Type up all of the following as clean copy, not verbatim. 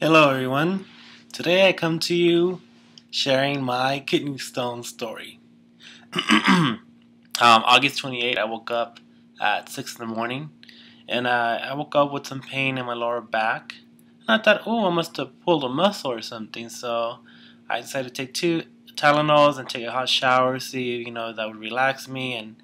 Hello everyone. Today I come to you sharing my kidney stone story. August 28th, I woke up at 6 in the morning and I woke up with some pain in my lower back. And I thought, oh, I must have pulled a muscle or something. So I decided to take 2 Tylenols and take a hot shower, see if, that would relax me and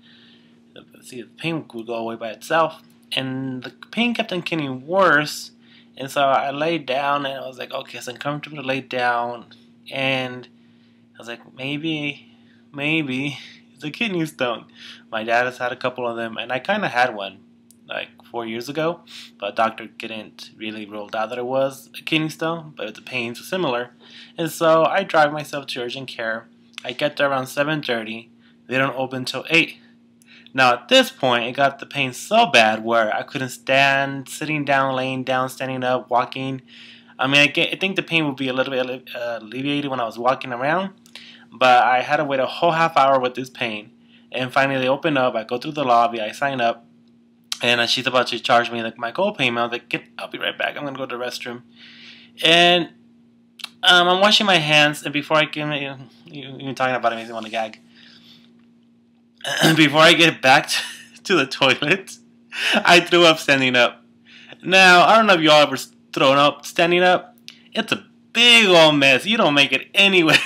see if the pain would go away by itself. And the pain kept on getting worse. And so I laid down and I was like, okay, it's uncomfortable to lay down. And I was like, maybe it's a kidney stone. My dad has had a couple of them, and I kind of had one like 4 years ago, but doctor didn't really rule out that it was a kidney stone, but the pains were similar. And so I drive myself to urgent care. I get there around 7:30. They don't open till 8. Now at this point, it got the pain so bad where I couldn't stand, sitting down, laying down, standing up, walking. I mean, I think the pain would be a little bit alleviated when I was walking around, but I had to wait a whole half hour with this pain. And finally, they open up. I go through the lobby. I sign up, and she's about to charge me like my co-payment. I was like, I'll be right back. I'm gonna go to the restroom." And I'm washing my hands, and before I can, you're talking about it makes me want to gag. Before I get back to the toilet, I threw up standing up. Now, I don't know if y'all ever thrown up standing up. It's a big old mess. You don't make it anywhere.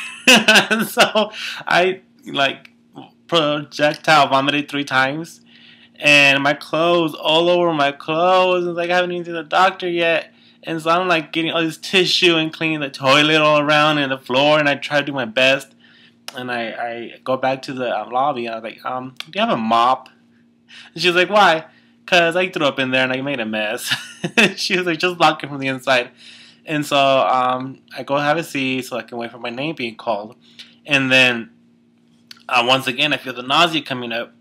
So I like projectile vomited 3 times, and my clothes all over my clothes. It's like I haven't even seen the doctor yet. And so I'm like getting all this tissue and cleaning the toilet all around and the floor, and I try to do my best. And I go back to the lobby, and I was like, do you have a mop? And she was like, why? Because I threw up in there and I made a mess. She was like, just lock it from the inside. And so I go have a seat so I can wait for my name being called. And then once again, I feel the nausea coming up.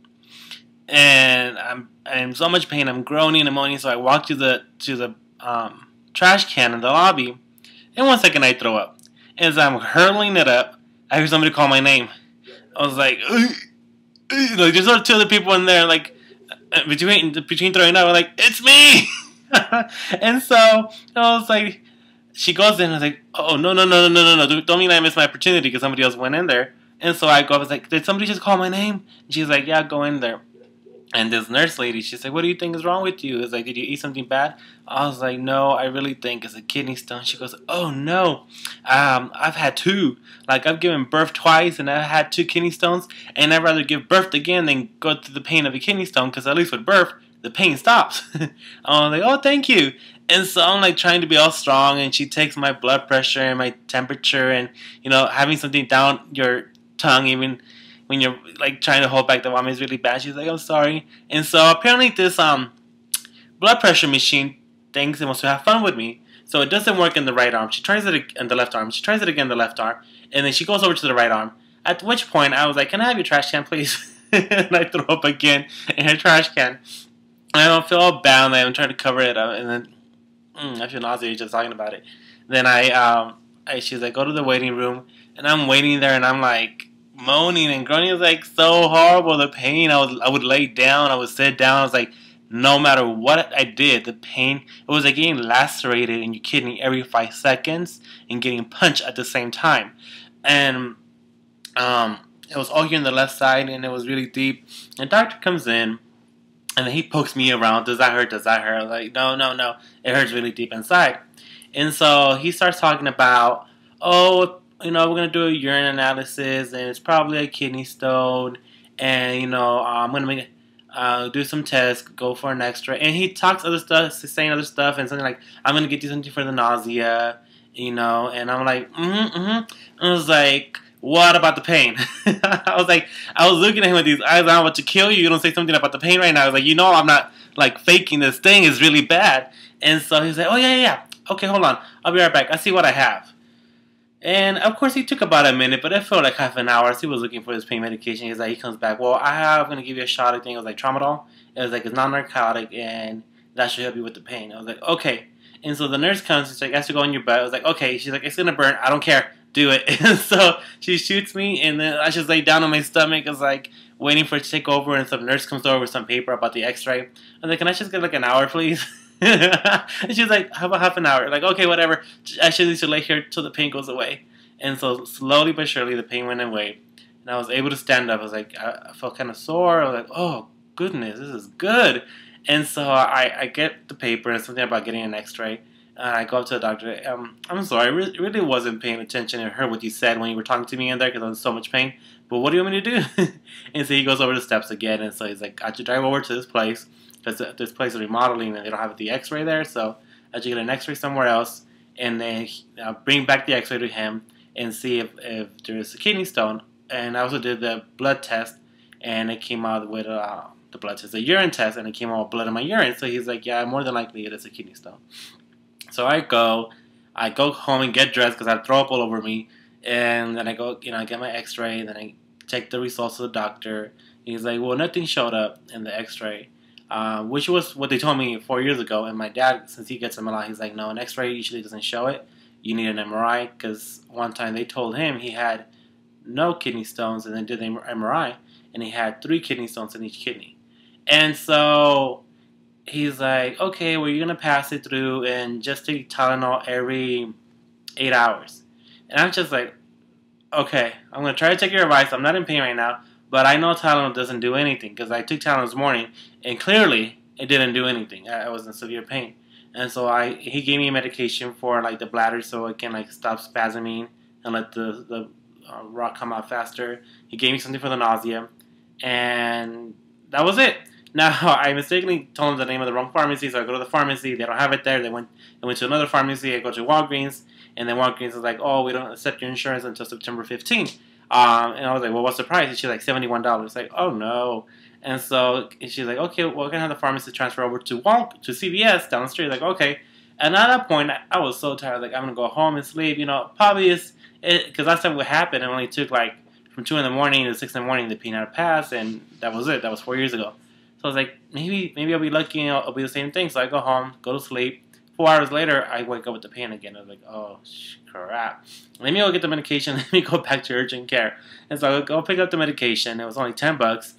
And I'm in so much pain. I'm groaning and moaning. So I walk to the trash can in the lobby. And 1 second, I throw up. As I'm hurling it up, I hear somebody call my name. I was like, like there's 2 other people in there, like between throwing up, I'm like, it's me. And so I was like, she goes in. I was like, oh no, don't mean I missed my opportunity because somebody else went in there. And so I go. I was like, did somebody just call my name? And she's like, yeah, go in there. And this nurse lady, she's like, what do you think is wrong with you? It's like, did you eat something bad? I was like, no, I really think it's a kidney stone. She goes, oh no, I've had 2. Like, I've given birth twice, and I've had 2 kidney stones, and I'd rather give birth again than go through the pain of a kidney stone, because at least with birth, the pain stops. I was like, oh, thank you. And so I'm like trying to be all strong, and she takes my blood pressure and my temperature, and having something down your tongue even when you're like trying to hold back the vomit is really bad. She's like, I'm sorry. And so apparently this blood pressure machine thinks it wants to have fun with me. So it doesn't work in the right arm. She tries it in the left arm. She tries it again in the left arm. And then she goes over to the right arm. At which point I was like, can I have your trash can, please? And I throw up again in her trash can. And I don't feel all bad. And I'm trying to cover it up. And then I feel nauseous just talking about it. Then she's like, go to the waiting room. And I'm waiting there, and I'm like moaning and groaning. It was like so horrible, the pain. I would lay down, I would sit down. I was like, no matter what I did, the pain, it was like getting lacerated in your kidney every 5 seconds and getting punched at the same time. And it was all here on the left side, and it was really deep. And the doctor comes in, and then he pokes me around. Does that hurt? Does that hurt? I was like, no. It hurts really deep inside. And so he starts talking about, oh, we're going to do a urine analysis, and it's probably a kidney stone, and, I'm going to do some tests, go for an X-ray. And he talks other stuff, saying other stuff, and something like, I'm going to get you something for the nausea, and I'm like, I was like, what about the pain? I was looking at him with these eyes, I'm about to kill you. You don't say something about the pain right now. I was like, I'm not, like, faking this thing. It's really bad. And so he's like, oh, yeah. Okay, hold on. I'll be right back. I see what I have. And of course, he took about a minute, but it felt like half an hour. So he was looking for his pain medication. He comes back. Well, I'm going to give you a shot. I think it was like tramadol. It was like, it's non-narcotic, and that should help you with the pain. I was like, okay. And so the nurse comes. She's like, I have to go on your butt. I was like, okay. She's like, it's going to burn. I don't care. Do it. And so she shoots me, and then I just lay down on my stomach. I was like waiting for it to take over, and some nurse comes over with some paper about the X-ray. I was like, can I just get like an hour, please? And she's like, how about half an hour? Like, okay, whatever. I should need to lay here till the pain goes away. And so slowly but surely the pain went away. And I was able to stand up. I was like, I felt kind of sore. I was like, oh, goodness, this is good. And so I get the paper and something about getting an x-ray. And I go up to the doctor. I'm sorry, I really wasn't paying attention and heard what you said when you were talking to me in there because I was in so much pain. But what do you want me to do? And so he goes over the steps again. And so he's like, I should drive over to this place because this place is remodeling and they don't have the x-ray there. So I should get an x-ray somewhere else. And then I'll bring back the x-ray to him and see if there's a kidney stone. And I also did the blood test. And it came out with the blood test, the urine test. And it came out with blood in my urine. So he's like, yeah, more than likely it is a kidney stone. So I go home and get dressed because I throw up all over me, and then I go, I get my x-ray, and then I check the results of the doctor. He's like, well, nothing showed up in the x-ray, which was what they told me 4 years ago. And my dad, since he gets them a lot, he's like, no, an x-ray usually doesn't show it. You need an MRI, because one time they told him he had no kidney stones, and then did the MRI, and he had 3 kidney stones in each kidney. And so he's like, okay, well, you're going to pass it through and just take Tylenol every 8 hours. And I'm just like, okay, I'm going to try to take your advice. I'm not in pain right now, but I know Tylenol doesn't do anything because I took Tylenol this morning, and clearly it didn't do anything. I was in severe pain. And so he gave me a medication for like the bladder so it can like stop spasming and let the rock come out faster. He gave me something for the nausea, and that was it. Now, I mistakenly told them the name of the wrong pharmacy, so I go to the pharmacy. They don't have it there. They went to another pharmacy. I go to Walgreens, and then Walgreens is like, oh, we don't accept your insurance until September 15th. And I was like, well, what's the price? And she's like, $71. Like, oh, no. And so she's like, okay, well, we're going to have the pharmacy transfer over to CVS down the street. Like, okay. And at that point, I was so tired. Like, I'm going to go home and sleep. Probably is, because last time what happened, it only took like from 2 in the morning to 6 in the morning the pain had passed, and that was it. That was 4 years ago. So I was like, maybe I'll be lucky and it'll be the same thing. So I go home, go to sleep. 4 hours later, I wake up with the pain again. I was like, oh, crap. Let me go get the medication. Let me go back to urgent care. And so I go pick up the medication. It was only $10.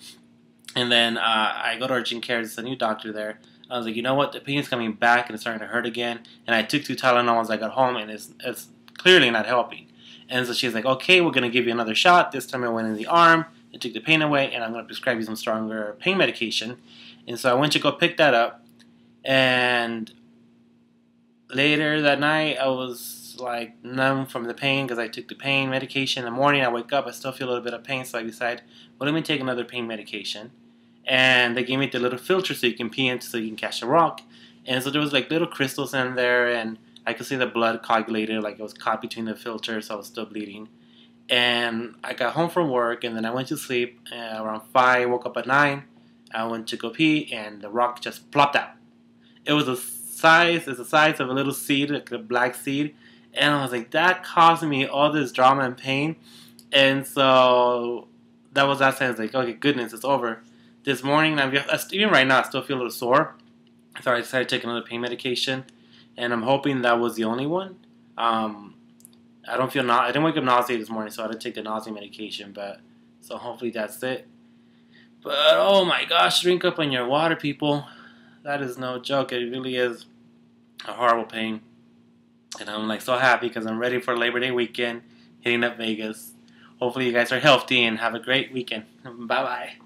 And then I go to urgent care. There's a new doctor there. I was like, you know what? The pain's coming back and it's starting to hurt again. And I took 2 Tylenol once I got home, and it's clearly not helping. And so she's like, okay, we're going to give you another shot. This time I went in the arm. It took the pain away, and I'm going to prescribe you some stronger pain medication. And so I went to go pick that up, and later that night I was like numb from the pain because I took the pain medication. In the morning I wake up, I still feel a little bit of pain, so I decide, well, let me take another pain medication. And they gave me the little filter so you can pee into so you can catch a rock. And so there was like little crystals in there, and I could see the blood coagulated, like it was caught between the filter, so I was still bleeding. And I got home from work, and then I went to sleep around 5, woke up at 9. I went to go pee, and the rock just plopped out. It was the size of a little seed, like a black seed. And I was like, that caused me all this drama and pain. And so that was that sense, like, okay, goodness, it's over. This morning, even right now, I still feel a little sore. So I decided to take another pain medication, and I'm hoping that was the only one. I didn't wake up nauseated this morning, so I didn't take the nausea medication, but so hopefully that's it. But oh my gosh, drink up on your water, people. That is no joke. It really is a horrible pain. And I'm like so happy because I'm ready for Labor Day weekend, hitting up Vegas. Hopefully you guys are healthy and have a great weekend. Bye bye.